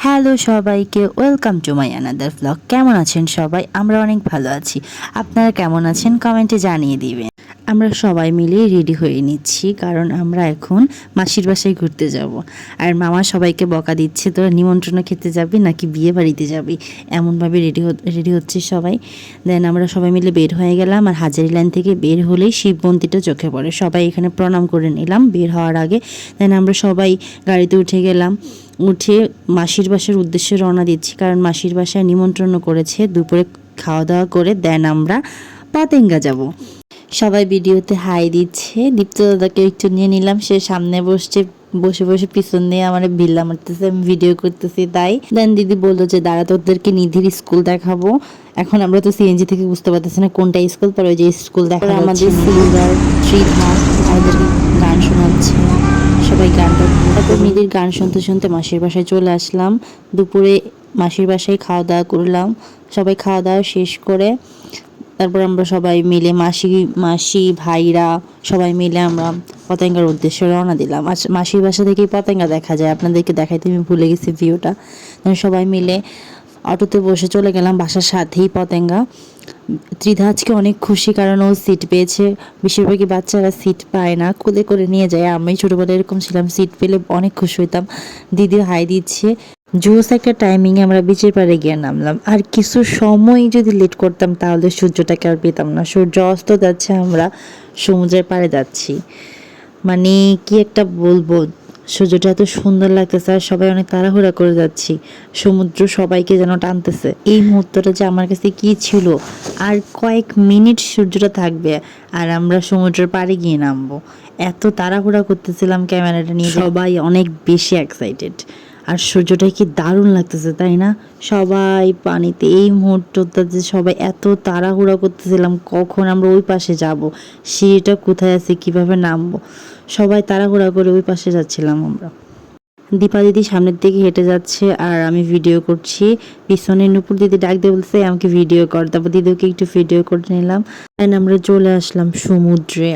Hello সবাইকে, welcome to my another blog. কেমন আছেন সবাই? আমরা অনেক ভালো আছি। আপনারা কেমন আছেন কমেন্টে জানিয়ে দিবেন। আমরা সবাই মিলে রেডি হয়ে নিচ্ছি, কারণ আমরা এখন মাসির বাসায় ঘুরতে যাব। আর মামা সবাইকে বকা দিচ্ছে, তোরা নিমন্ত্রণ খেতে যাবি নাকি বিয়ে বাড়িতে যাবি, এমনভাবে রেডি হচ্ছে সবাই। দেন আমরা সবাই মিলে বের হয়ে গেলাম। আর হাজারি লাইন থেকে বের হলেই শিব মন্দিরটা চোখে পড়ে। সবাই এখানে প্রণাম করে নিলাম বের হওয়ার আগে। দেন আমরা সবাই গাড়িতে উঠে গেলাম। উঠে মাসির বাসার উদ্দেশ্যে রওনা দিচ্ছি, কারণ মাসির বাসায় নিমন্ত্রণ করেছে। দুপুরে খাওয়া দাওয়া করে দেন আমরা পতেঙ্গা যাব। সবাই ভিডিওতে হাই দিচ্ছে। দীপ্ত দাদাকে একটু নিয়ে নিলাম, সে সামনে বসছে, বসে বসে পিছন দিয়ে আমার বিল্লা মারতেছে, আমি ভিডিও করতেছি তাই। দেন দিদি বললো যে দাঁড়া, তোদেরকে নিধির স্কুল দেখাবো। এখন আমরা তো সিএনজি থেকে বুঝতে পারতেছি না কোনটা স্কুল, পরে ওই যে স্কুল দেখা আমাদের সিঙ্গার শ্রীধা আমাদেরকে গান শোনাচ্ছে। সবাই গানটা, তারপর নিধির গান শুনতে শুনতে মাসির বাসায় চলে আসলাম। দুপুরে মাসির বাসায় খাওয়া দাওয়া করলাম। সবাই খাওয়া দাওয়া শেষ করে তারপর আমরা সবাই মিলে মাসি ভাইরা সবাই মিলে আমরা পতেঙ্গার উদ্দেশ্যে রওনা দিলাম। আর মাসির বাসা থেকেই পতেঙ্গা দেখা যায়, আপনাদেরকে দেখাইতে আমি ভুলে গেছি ভিউটা। সবাই মিলে অটোতে বসে চলে গেলাম বাসার সাথেই পতেঙ্গা। ত্রিধা আজকে অনেক খুশি, কারণ ও সিট পেয়েছে। বেশিরভাগই বাচ্চারা সিট পায় না, কোলে করে নিয়ে যায়। আমি ছোটোবেলায় এরকম ছিলাম, সিট পেলে অনেক খুশি হইতাম। দিদিও হাই দিচ্ছে। জোস একটা টাইমিংয়ে আমরা বিচের পাড়ে গিয়ে নামলাম। আর কিছু সময় যদি লেট করতাম তাহলে সূর্যটাকে আর পেতাম না। সূর্য অস্ত যাচ্ছে, আমরা সমুদ্রের পাড়ে যাচ্ছি। মানে কি একটা বলবো, সূর্যটা এত সুন্দর লাগতেছে আর সবাই অনেক তাড়াহুড়া করে যাচ্ছি। সমুদ্র সবাইকে যেন টানতেছে। এই মুহূর্তটা যে আমার কাছে কি ছিল, আর কয়েক মিনিট সূর্যটা থাকবে আর আমরা সমুদ্রের পাড়ে গিয়ে নামবো। এত তাড়াহুড়া করতেছিলাম ক্যামেরাটা নিয়ে, সবাই অনেক বেশি এক্সাইটেড। আর সূর্যটা কি দারুণ লাগতেছে, তাই না? সবাই পানিতে, এই মুহূর্তটাতে সবাই এত তাড়াহুড়া করতেছিলাম কখন আমরা ওই পাশে যাব, সিঁড়িটা কোথায় আছে, কিভাবে নামবো। সবাই তাড়াহুড়া করে ওই পাশে যাচ্ছিলাম আমরা। দীপা দিদি সামনের দিকে হেঁটে যাচ্ছে আর আমি ভিডিও করছি। পিছনে নূপুর দিদি ডাক দিয়ে বলছে আমাকে ভিডিও কর, তারপর দিদিকে একটু ভিডিও করে নিলাম। দেন আমরা চলে আসলাম সমুদ্রে।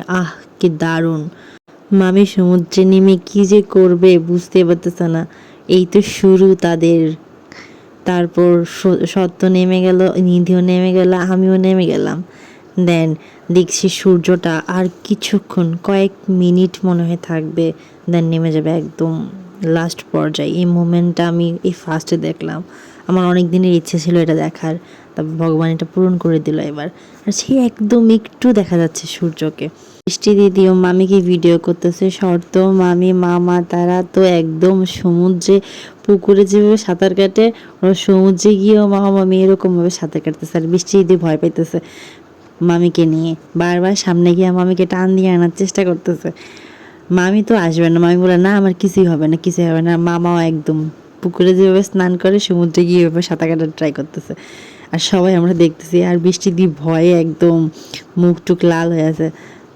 কি দারুণ! মামি সমুদ্রে নেমে কি যে করবে বুঝতে পারতেছে না। এই তো শুরু তাদের। তারপর সত্য নেমে গেল, নিধিও নেমে গেল, আমিও নেমে গেলাম। দেন দেখছি সূর্যটা আর কিছুক্ষণ, কয়েক মিনিট মনে হয় থাকবে, দেন নেমে যাবে একদম লাস্ট পর্যায়ে। এই মোমেন্টটা আমি এই ফার্স্টে দেখলাম। আমার অনেক দিনের ইচ্ছে ছিল এটা দেখার, তারপর ভগবান এটা পূরণ করে দিল এবার। আর সে একদম একটু দেখা যাচ্ছে সূর্যকে। বৃষ্টি দিদি ও মামিকে ভিডিও করতেছে। শর্ত, মামি, মামা তারা তো একদম সমুদ্রে, পুকুরে যেভাবে সাঁতার কাটে ওরা সমুদ্রে গিয়েও মামা মামি এরকমভাবে সাঁতার কাটতেছে। আর বৃষ্টি দিদি ভয় পাইতেছে মামিকে নিয়ে, বারবার সামনে গিয়ে মামিকে টান দিয়ে আনার চেষ্টা করতেছে। মামি তো আসবে না, মামি বলে না আমার কিছুই হবে না, কিছুই হবে না। মামাও একদম পুকুরে যেভাবে স্নান করে সমুদ্রে গিয়ে এভাবে সাঁতার কাটার ট্রাই করতেছে। আর সবাই আমরা দেখতেছি। আর বৃষ্টি দিয়ে ভয়ে একদম মুখ টুক লাল হয়ে আছে।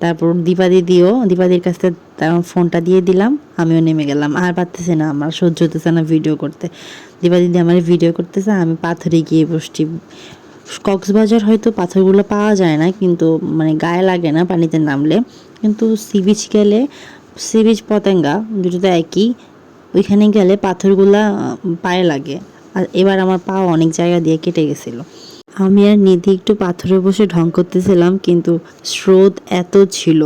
তারপর দীপা দিদির কাছে তার ফোনটা দিয়ে দিলাম, আমিও নেমে গেলাম। আর পারতেছি না, আমার সহ্য হতেছে না ভিডিও করতে। দীপা দিদি আমার ভিডিও করতেছে, আমি পাথরে গিয়ে বসছি। কক্সবাজার হয়তো পাথরগুলো পাওয়া যায় না, কিন্তু মানে গায়ে লাগে না পানিতে নামলে। কিন্তু সি বিচ গেলে, সি বিচ পতেঙ্গা দুটোতে একই, ওইখানে গেলে পাথরগুলা পায়ে লাগে। আর এবার আমার পা অনেক জায়গা দিয়ে কেটে গেছিলো। আমি আর নিধি একটু পাথরে বসে ঢং করতেছিলাম, কিন্তু স্রোত এত ছিল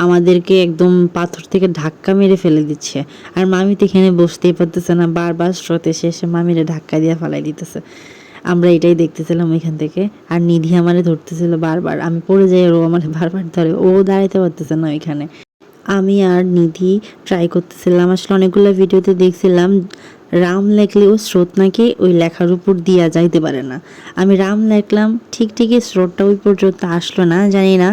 আমাদেরকে একদম পাথর থেকে ধাক্কা মেরে ফেলে দিচ্ছে। আর মামি তো এখানে বসতেই পারতেছে না, বারবার স্রোত এসে এসে মামিরে ধাক্কা দিয়ে ফেলাই দিতেছে। আমরা এটাই দেখতেছিলাম ওইখান থেকে। আর নিধি আমারে ধরতেছিল বারবার, আমি পড়ে যাই আর ও আমার বারবার ধরে, ও দাঁড়াইতে পারতেছে না ওইখানে। আমি আর নিধি ট্রাই করতেছিলাম। আসলে অনেকগুলো ভিডিওতে দেখছিলাম রাম লেখলেও স্রোত নাকি ওই লেখার উপর দিয়া যাইতে পারে না। আমি রাম লেখলাম, ঠিকই স্রোতটা ওই পর্যন্ত আসলো না। জানি না,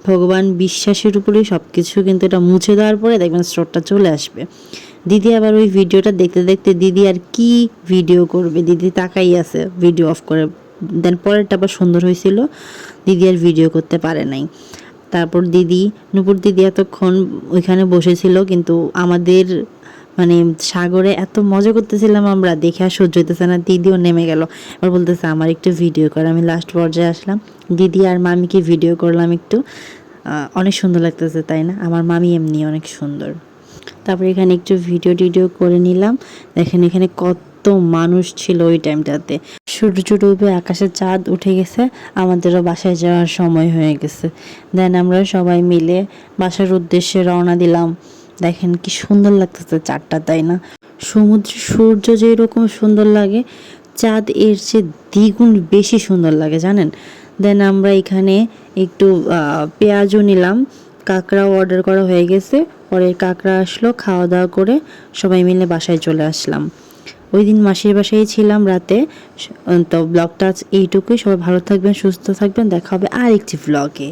ভগবান বিশ্বাসের উপরেই সব কিছু, কিন্তু এটা মুছে দেওয়ার পরে দেখবেন স্রোতটা চলে আসবে। দিদি আবার ওই ভিডিওটা দেখতে দেখতে, দিদি আর কি ভিডিও করবে, দিদি তাকাই আছে ভিডিও অফ করে। দেন পরেরটা আবার সুন্দর হয়েছিল, দিদি আর ভিডিও করতে পারে নাই। তারপর নূপুর দিদি এতক্ষণ ওইখানে বসেছিল, কিন্তু আমাদের মানে সাগরে এত মজা করতেছিলাম আমরা, দেখে আর সহ্য হইতেছে না। দিদিও নেমে গেল, এবার বলতেছে আমার একটু ভিডিও কর। আমি লাস্ট পর্যায়ে আসলাম, দিদি আর মামিকে ভিডিও করলাম একটু। অনেক সুন্দর লাগতেছে, তাই না? আমার মামি এমনি অনেক সুন্দর। তারপরে এখানে একটু ভিডিও করে নিলাম। দেখেন এখানে কত মানুষ ছিল ওই টাইমটাতে। সূর্য ডুবে আকাশে চাঁদ উঠে গেছে, আমাদেরও বাসায় যাওয়ার সময় হয়ে গেছে। দেন আমরা সবাই মিলে বাসার উদ্দেশ্যে রওনা দিলাম। দেখেন কি সুন্দর লাগতেছে চাঁদটা, তাই না? সমুদ্রের সূর্য যেরকম সুন্দর লাগে, চাঁদ এর চেয়ে দ্বিগুণ বেশি সুন্দর লাগে, জানেন? দেন আমরা এখানে একটু পেঁয়াজও নিলাম। কাঁকড়াও অর্ডার করা হয়ে গেছে, পরে কাঁকড়া আসলো, খাওয়া দাওয়া করে সবাই মিলে বাসায় চলে আসলাম। ওই দিন মাসির বাসায় ছিলাম রাতে। তো ব্লগটা এইটুকুই। সবাই ভালো থাকবেন, সুস্থ থাকবেন, দেখা হবে আরেকটি ব্লগে।